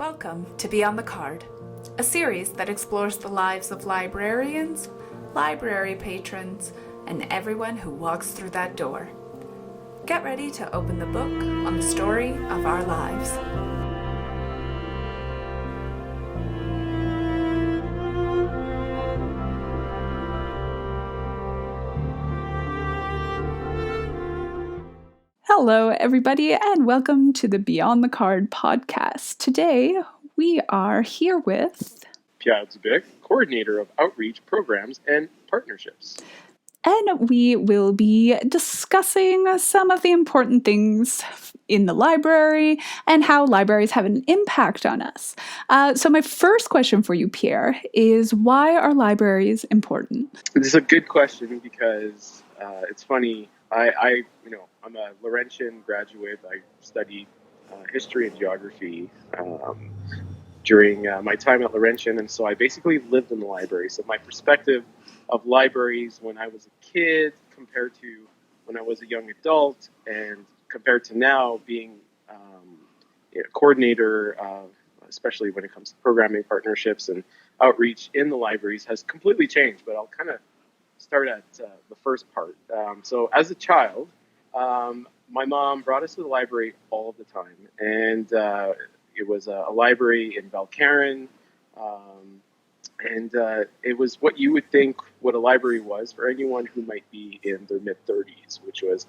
Welcome to Beyond the Card, a series that explores the lives of librarians, library patrons, and everyone who walks through that door. Get ready to open the book on the story of our lives. Hello, everybody, and welcome to the Beyond the Card podcast. Today, we are here with Pierre, Dubuc, coordinator of outreach programs and partnerships. And we will be discussing some of the important things in the library and how libraries have an impact on us. So my first question for you, Pierre, is why are libraries important? This is a good question because it's funny. I'm a Laurentian graduate. I studied history and geography during my time at Laurentian, and so I basically lived in the library. So my perspective of libraries when I was a kid compared to when I was a young adult and compared to now being coordinator, especially when it comes to programming partnerships and outreach in the libraries has completely changed. But I'll kind of start at the first part. So as a child, my mom brought us to the library all the time. And it was a library in Valcarin. And it was what you would think what a library was for anyone who might be in their mid-30s, which was,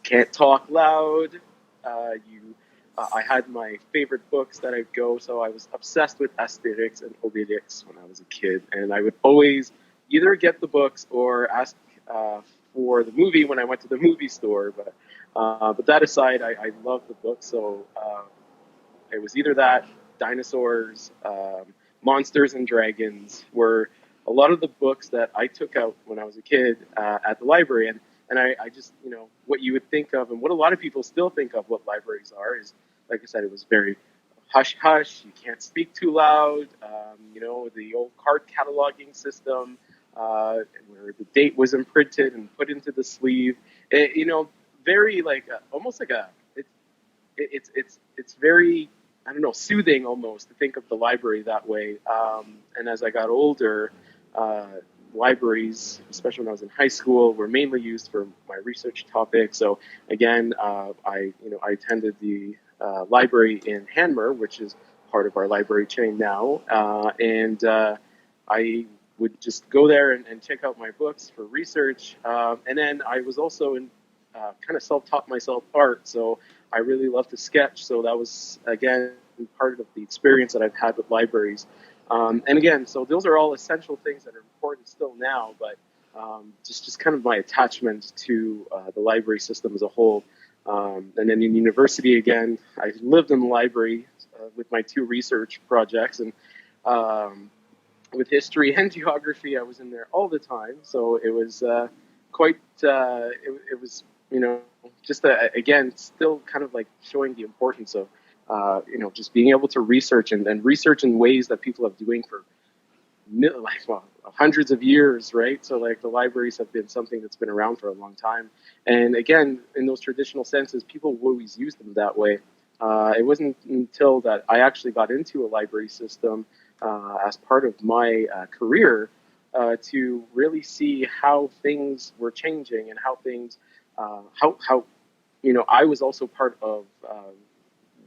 can't talk loud. I had my favorite books that I'd go. So I was obsessed with Asterix and Obelix when I was a kid. And I would always either get the books or ask for the movie when I went to the movie store. But that aside, I love the book. So it was either that, dinosaurs, monsters and dragons were a lot of the books that I took out when I was a kid at the library. And I just, what you would think of and what a lot of people still think of what libraries are is, like I said, it was very hush-hush. You can't speak too loud. The old card cataloging system where the date was imprinted and put into the sleeve. Very like almost like it's very, I don't know, soothing almost to think of the library that way. And as I got older, libraries, especially when I was in high school, were mainly used for my research topics. So again, I attended the library in Hanmer, which is part of our library chain now. And I would just go there and check out my books for research. And then I was also kind of self-taught myself art. So I really love to sketch. So that was, again, part of the experience that I've had with libraries. And again, so those are all essential things that are important still now, but just kind of my attachment to the library system as a whole. And then in university, again, I lived in the library with my two research projects. And with history and geography, I was in there all the time. So it was quite, it was, just again, still kind of like showing the importance of, just being able to research and research in ways that people have doing for hundreds of years, right? So like the libraries have been something that's been around for a long time. And again, in those traditional senses, people always used them that way. It wasn't until that I actually got into a library system as part of my career to really see how things were changing and how things, I was also part of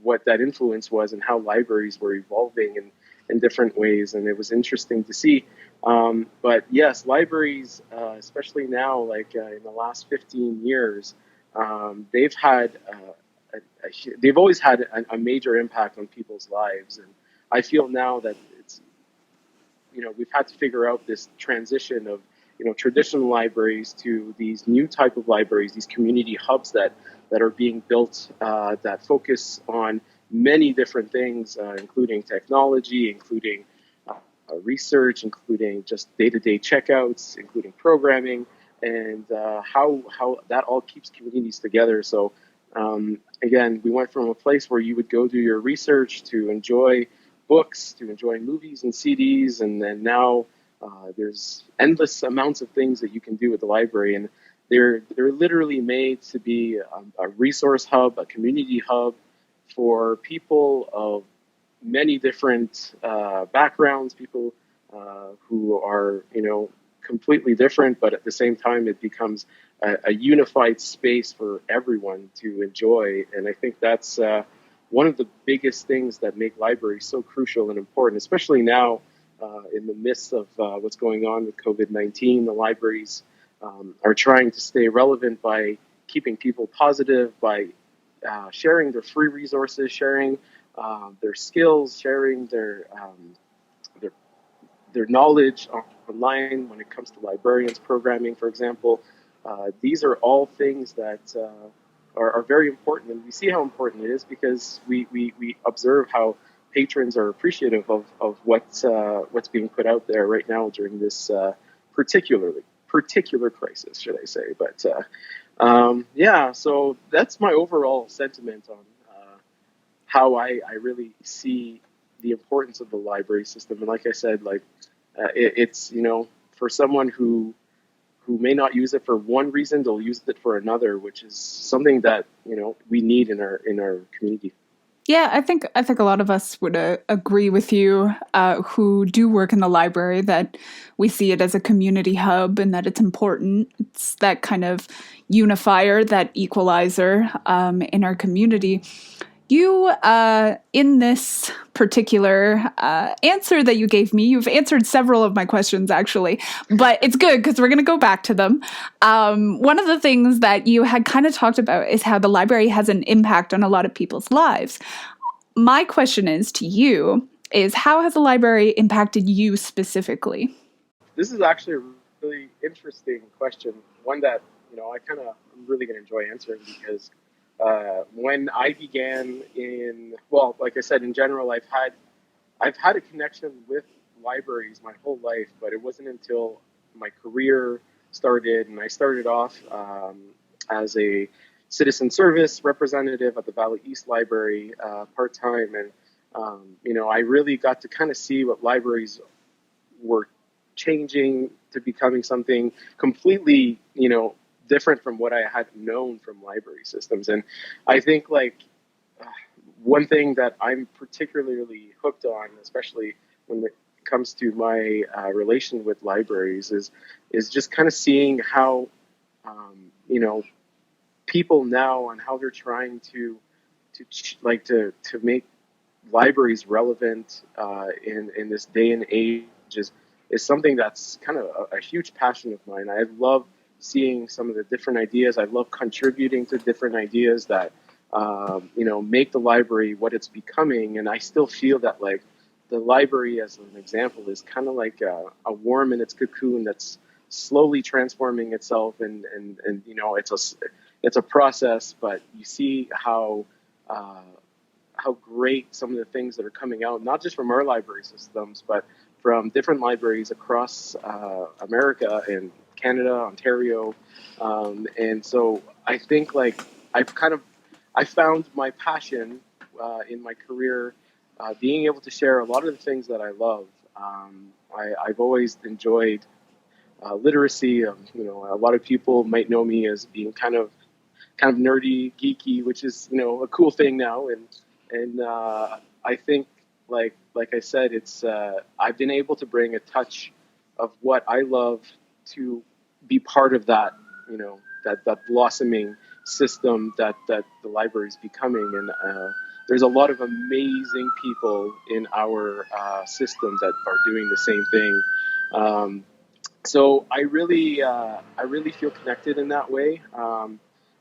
what that influence was and how libraries were evolving in different ways. And it was interesting to see. But yes, libraries, especially now, like in the last 15 years, they've always had a major impact on people's lives. And I feel now that it's, we've had to figure out this transition of, traditional libraries to these new type of libraries, these community hubs that are being built that focus on many different things, including technology, including research, including just day-to-day checkouts, including programming, and how that all keeps communities together. So again, we went from a place where you would go do your research to enjoy books, to enjoy movies and CDs, and then now there's endless amounts of things that you can do at the library, and they're literally made to be a resource hub, a community hub for people of many different backgrounds, people who are, completely different, but at the same time, it becomes a unified space for everyone to enjoy. And I think that's one of the biggest things that make libraries so crucial and important, especially now in the midst of what's going on with COVID-19. The libraries are trying to stay relevant by keeping people positive, by sharing their free resources, sharing their skills, sharing their their knowledge online when it comes to librarians programming, for example. These are all things that are very important, and we see how important it is because we observe how patrons are appreciative of what's being put out there right now during this particular crisis, should I say? But yeah, so that's my overall sentiment on how I really see the importance of the library system. And like I said, like it's for someone who may not use it for one reason, they'll use it for another, which is something that we need in our community. Yeah, I think a lot of us would agree with you who do work in the library that we see it as a community hub and that it's important. It's that kind of unifier, that equalizer in our community. You, in this particular answer that you gave me, you've answered several of my questions actually, but it's good because we're going to go back to them. One of the things that you had kind of talked about is how the library has an impact on a lot of people's lives. My question is to you is how has the library impacted you specifically? This is actually a really interesting question, one that I'm really going to enjoy answering because when I began like I said, in general, I've had a connection with libraries my whole life, but it wasn't until my career started, and I started off as a citizen service representative at the Valley East Library part time, and I really got to kind of see what libraries were changing to becoming something completely, different from what I had known from library systems. And I think one thing that I'm particularly hooked on, especially when it comes to my relation with libraries, is just kind of seeing how people now and how they're trying to make libraries relevant in this day and age is something that's kind of a huge passion of mine. I love seeing some of the different ideas. I love contributing to different ideas that make the library what it's becoming. And I still feel that the library, as an example, is kind of like a worm in its cocoon that's slowly transforming itself. And it's a process, but you see how great some of the things that are coming out, not just from our library systems, but from different libraries across America and Canada, Ontario. And so I think I found my passion in my career being able to share a lot of the things that I love. I've always enjoyed literacy. A lot of people might know me as being kind of nerdy, geeky, which is a cool thing now. And I think like I said, it's I've been able to bring a touch of what I love to be part of that that blossoming system that the library is becoming. And there's a lot of amazing people in our system that are doing the same thing. So I really feel connected in that way.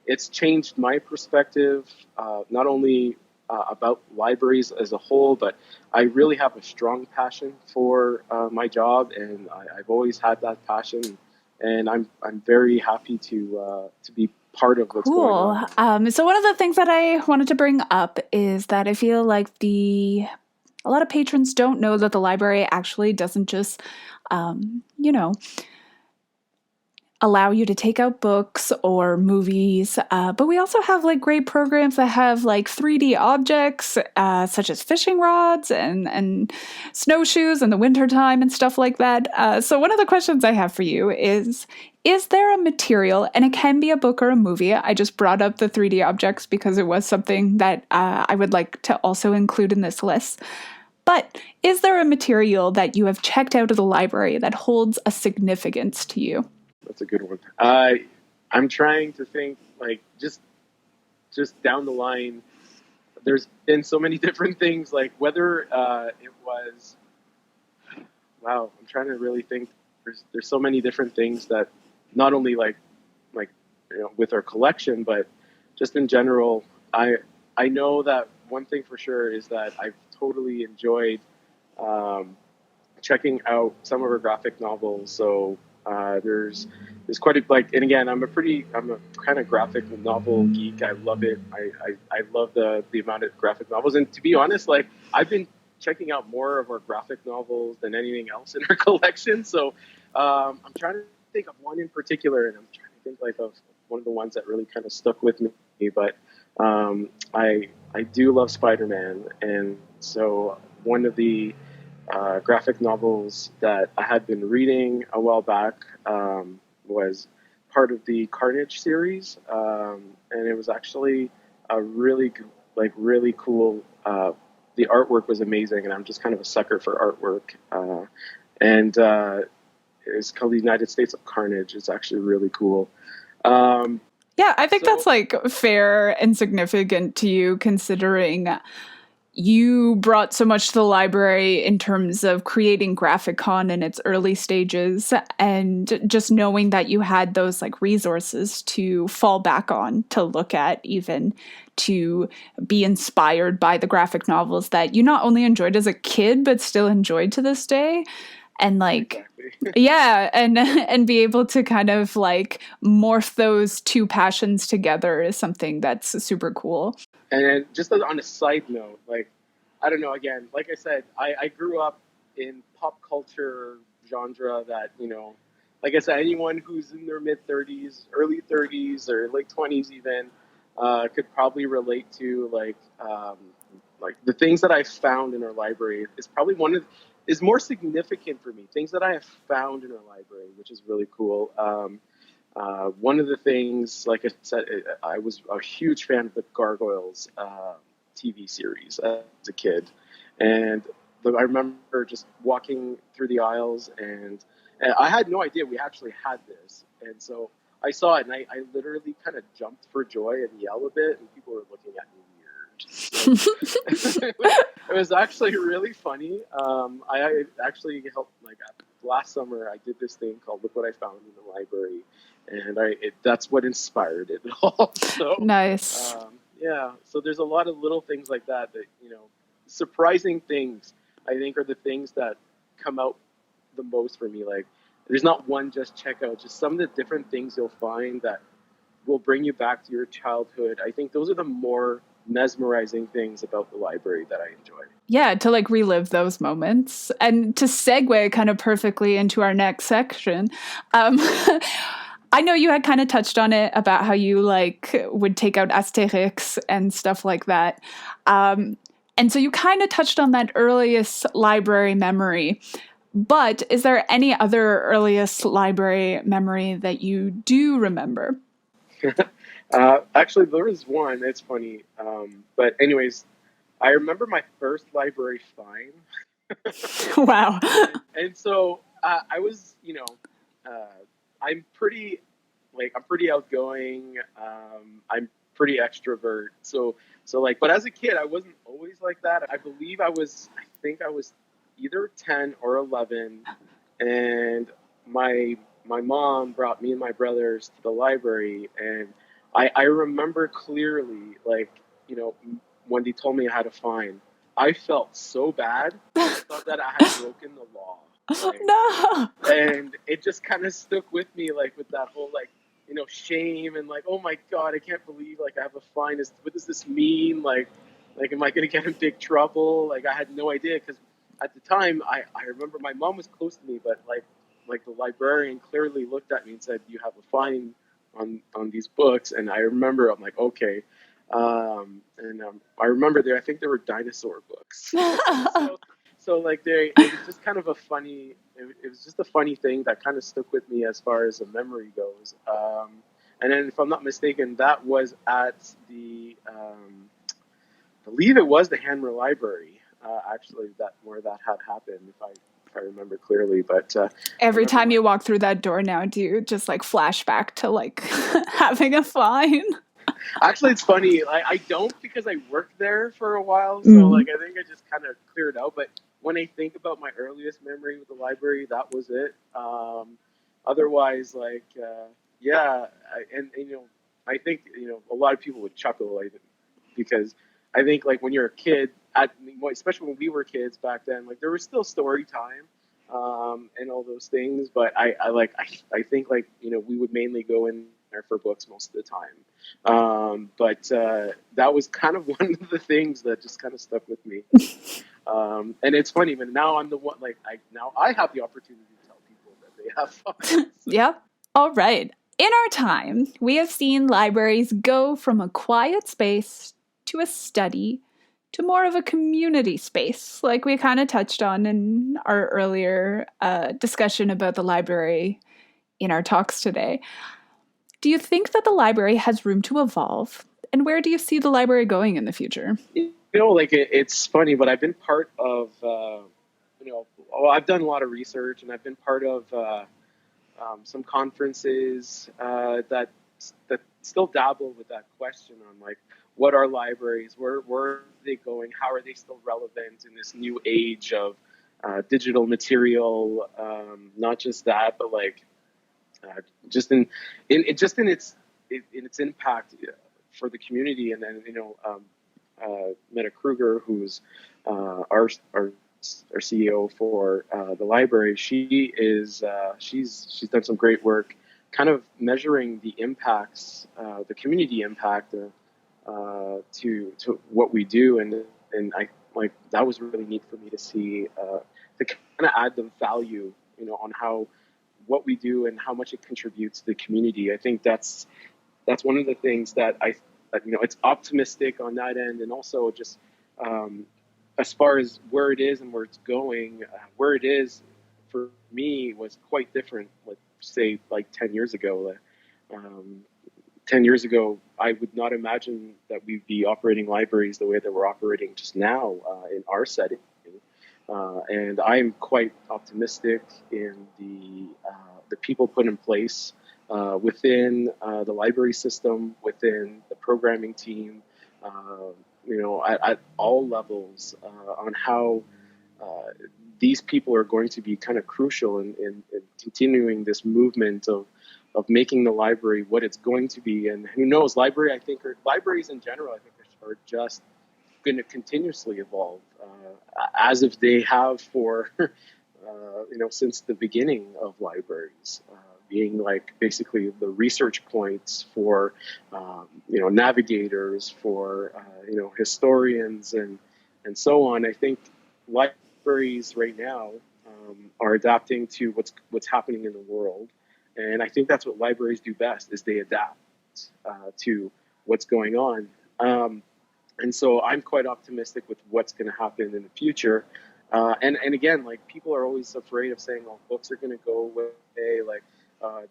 It's changed my perspective, not only about libraries as a whole, but I really have a strong passion for my job, and I've always had that passion, and I'm very happy to be part of what's going on. Cool. So one of the things that I wanted to bring up is that I feel like a lot of patrons don't know that the library actually doesn't just, allow you to take out books or movies. But we also have like great programs that have like 3D objects, such as fishing rods and snowshoes in the wintertime and stuff like that. So one of the questions I have for you is there a material, and it can be a book or a movie? I just brought up the 3D objects because it was something that I would like to also include in this list. But is there a material that you have checked out of the library that holds a significance to you? That's a good one. I'm trying to think, like, just down the line. There's been so many different things, like whether it was. Wow, I'm trying to really think. There's so many different things that not only like with our collection, but just in general. I know that one thing for sure is that I've totally enjoyed checking out some of her graphic novels. So there's quite a and again, I'm a kind of graphic novel geek. I love it. I love the amount of graphic novels, and to be honest, like I've been checking out more of our graphic novels than anything else in our collection. So I'm trying to think of one in particular, and I'm trying to think like of one of the ones that really kind of stuck with me. But I do love Spider-Man, and so one of the graphic novels that I had been reading a while back was part of the Carnage series, and it was actually a really cool. The artwork was amazing, and I'm just kind of a sucker for artwork. And it's called The United States of Carnage. It's actually really cool. Yeah, I think that's like fair and significant to you, considering you brought so much to the library in terms of creating GraphicCon in its early stages, and just knowing that you had those like resources to fall back on, to look at, even to be inspired by the graphic novels that you not only enjoyed as a kid, but still enjoyed to this day. And like, yeah, and be able to kind of like morph those two passions together is something that's super cool. And then just on a side note, like, I don't know, again, like I said, I grew up in pop culture genre that, like I said, anyone who's in their mid-30s, early 30s, or late 20s even, could probably relate to, like the things that I found in our library is probably is more significant for me. Things that I have found in our library, which is really cool. One of the things, like I said, I was a huge fan of the Gargoyles TV series as a kid. And I remember just walking through the aisles, and I had no idea we actually had this. And so I saw it, and I literally kind of jumped for joy and yelled a bit, and people were looking at me weird. It was actually really funny. I actually helped, like last summer, I did this thing called Look What I Found in the Library, and that's what inspired it all. So, nice. Yeah, so there's a lot of little things like that surprising things, I think, are the things that come out the most for me. Like, there's not one just checkout, just some of the different things you'll find that will bring you back to your childhood. I think those are the more mesmerizing things about the library that I enjoy. Yeah, to like relive those moments. And to segue kind of perfectly into our next section, I know you had kind of touched on it about how you like would take out Asterix and stuff like that. And so you kind of touched on that earliest library memory. But is there any other earliest library memory that you do remember? Actually, there was one. It's funny. But anyways, I remember my first library find. Wow. And so I was, I'm pretty outgoing. I'm pretty extrovert. So like, but as a kid, I wasn't always like that. I think I was either 10 or 11, and my mom brought me and my brothers to the library, and I remember clearly, like, when they told me I had a fine, I felt so bad. I thought that I had broken the law. Like, no. And it just kind of stuck with me, like, with that whole, like, shame and like, oh my God, I can't believe, like, I have a fine. What does this mean? Like, am I going to get in big trouble? Like, I had no idea, because at the time, I remember my mom was close to me, but like, like the librarian clearly looked at me and said, "You have a fine on these books." And I remember I'm like, okay. I remember I think there were dinosaur books. So like it was just kind of a funny, it was just a funny thing that kind of stuck with me as far as a memory goes. And then if I'm not mistaken, that was at I believe it was the Hanmer Library, actually, where that had happened, if I remember clearly. But Every time you walk through that door now, do you just like flashback to like having a fine? Actually, it's funny. I don't, because I worked there for a while, so like I think I just kind of cleared out. But when I think about my earliest memory with the library, that was it. Otherwise, like yeah, and I think a lot of people would chuckle, like, because I think like when you're a kid, especially when we were kids back then, like there was still story time, and all those things. But I think like we would mainly go in there for books most of the time. But that was kind of one of the things that just kind of stuck with me. And it's funny, but now I'm the one, like now I have the opportunity to tell people that they have fun. Yep. All right. In our time, we have seen libraries go from a quiet space to a study to more of a community space, like we kind of touched on in our earlier discussion about the library in our talks today. Do you think that the library has room to evolve? And where do you see the library going in the future? Like it's funny, but I've been part of, I've done a lot of research, and I've been part of some conferences that still dabble with that question on like, what are libraries? Where are they going? How are they still relevant in this new age of digital material? Not just that, but like just in its impact for the community. And then Meta Kruger, who's our CEO for the library, she's done some great work, kind of measuring the impacts, the community impact to what we do, and I like that was really neat for me to see, to kind of add the value, on how what we do and how much it contributes to the community. I think that's one of the things that it's optimistic on that end, and also just as far as where it is and where it's going, where it is for me was quite different. Like say like 10 years ago. 10 years ago, I would not imagine that we'd be operating libraries the way that we're operating just now in our setting. And I'm quite optimistic in the people put in place within the library system, within the programming team, at all levels, on how these people are going to be kind of crucial in continuing this movement of making the library what it's going to be. And who knows, libraries in general, I think are just going to continuously evolve, as if they have for, since the beginning of libraries, being like basically the research points for, navigators, for, historians and so on. I think libraries right now are adapting to what's happening in the world. And I think that's what libraries do best, is they adapt to what's going on. And so I'm quite optimistic with what's going to happen in the future. And again, like people are always afraid of saying, "Oh, books are going to go away. Like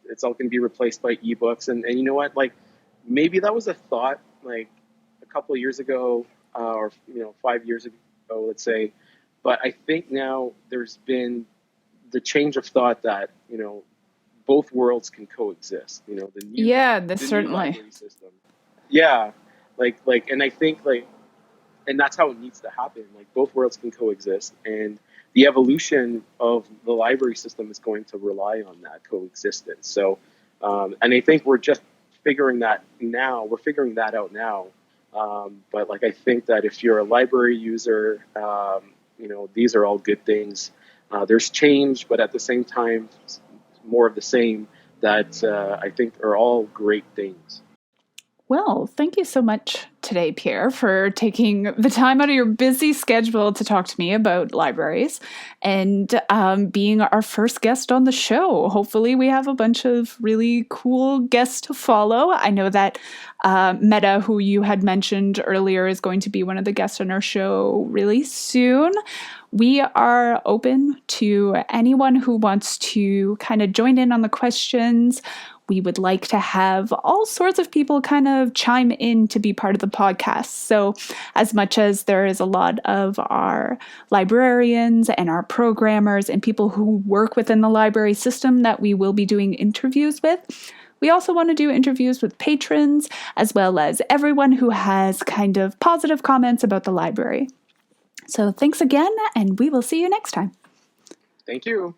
it's all going to be replaced by ebooks." And you know what? Like maybe that was a thought like a couple of years ago, or 5 years ago, let's say. But I think now there's been the change of thought that both worlds can coexist. The new certainly new library system. Yeah, and I think and that's how it needs to happen. Like both worlds can coexist, and the evolution of the library system is going to rely on that coexistence. So, and I think we're just figuring that now. We're figuring that out now. But like I think that if you're a library user, these are all good things. There's change, but at the same time, more of the same that I think are all great things. Well, thank you so much today, Pierre, for taking the time out of your busy schedule to talk to me about libraries and being our first guest on the show. Hopefully we have a bunch of really cool guests to follow. I know that Meta, who you had mentioned earlier, is going to be one of the guests on our show really soon. We are open to anyone who wants to kind of join in on the questions. We would like to have all sorts of people kind of chime in to be part of the podcast. So as much as there is a lot of our librarians and our programmers and people who work within the library system that we will be doing interviews with, we also want to do interviews with patrons as well as everyone who has kind of positive comments about the library. So thanks again, and we will see you next time. Thank you.